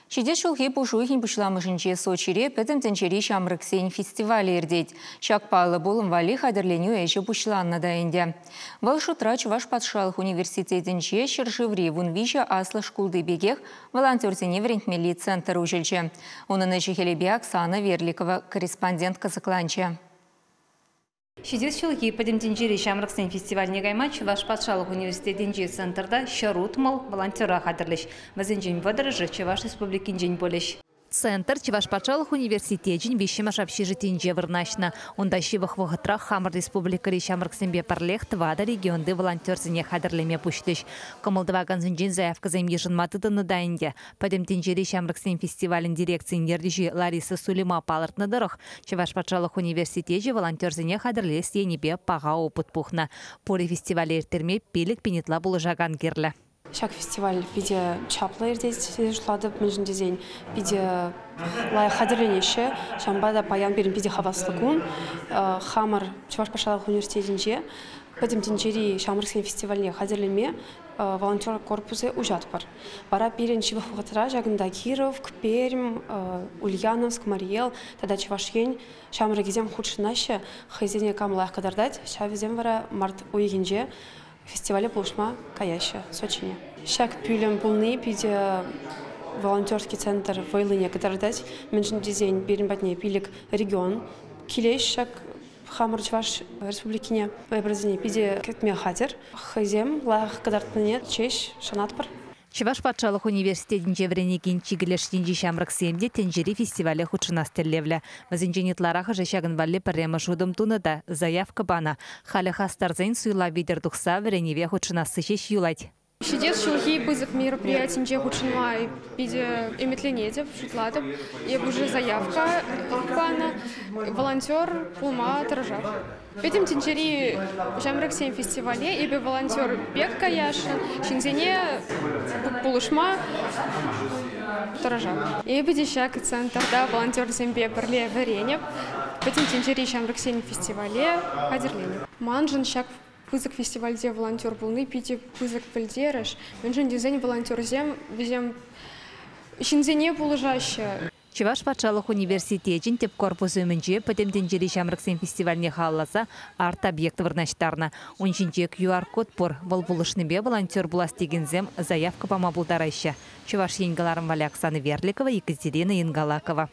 Шидес шулхи пушуихин пушламышынче Сочире пәтім тенчери шамрыксен фестивалі ердет. Шакпалы болым вали хадырленю әші пушланна дайынде. Вал шутра Чуваш патшалық университетінче шыршыври вунвиша аслы шкулды бегех волонтерсене врентмели центр ужелче. Оның әші хелебе Оксана Верликова, корреспондент Казакланче. Шидес шылги подемтенжери шамрыксен фестивальне гайма Чуваш патшалық университетінче центрда шарут мол волонтера хадырлыш. Вазенжен вадырыжы Чуваш республикинжен болеш. Центр Чуваш патшалық университетін вещема общежитинже вырнашна. Онда шивых вғытрах Хамыр республикари шамрыксенбе парлех твада регионды волонтерзіне хадырлеме пуштыш. Комылдываган зінжен заявказым ежынматыдыны дайынде. Подемтенжери шамрыксен фестивалін дирекциян ердежі Лариса Сулима палыртныдырық. Чуваш патшалық университеті волонтерзіне хадырлес енебе паға опыт пухна. Пори фестивалі ертерме пелік пенетла бұлы жаган керлі. Шак фестиваль биде чаплы ердес жушлады мүнжін дезен биде лай хадырленеші шамбада паян берін биде хаваслығын Хамыр Чуваш патшалық университетінже Подемтенжери шамрыксен фестивальне хадырлеме волонтер корпусы ужат бар. Бара берін шивых вғытыра жагында Киров, Пермь, Ульяновск, Мариэл, тада Чувашен шамрыгезем худшынашы хайзене камлах кадардать, шавезем вара март уегенже фестивале Пулшма Каяща, Сочине. Шак пюлем полный, пиде волонтерский центр Вайлыне кадардать, меньшин дизайн берембатне пилик регион, килеш шак Хамыр Чуваш республикине образование пиде кетме хатер, хайзем лах кадартне чеш шанатпар. Чуваш патшалық университетінже вренекен чигілештенже шамрыксемде тенжери фестивалі худшынастерлевлі. Вазенженитлараға жашагын валли пірремі жудым туныда заявка бана. Халі хастарзайн суйла видер дұқса вреневе худшынасы шеш юлать. Шидес шулхи бызык мероприятиинче худшынмай биде эметленедеп шутладып, еб уже заявка бана, волонтер пулма тыржап. Петим тенчери шамрыксен фестивале ебе волонтер бек каяшын, шинзене пулышма тыржап. Ебе дешак центрда волонтер зембе бірле варенеп, петим тенчери шамрыксен фестивале хадерленеп. Манжын шак пызык фестивальде волонтер булны, пите пызык пылдерыш. Менжен дизайн волонтер зем, везем шинзене пулыжаще. Чуваш патшалық университетін теп корпус өмінже подемтенжери шамрыксен фестивальне халласа арт-объект вырнаштарна. Оншинче QR-код пор волбулышныбе волонтер булас дегензем заявка пама булдарайшы. Чуваш енгаларым вали Оксана Верликова, Екатерина Янгалакова.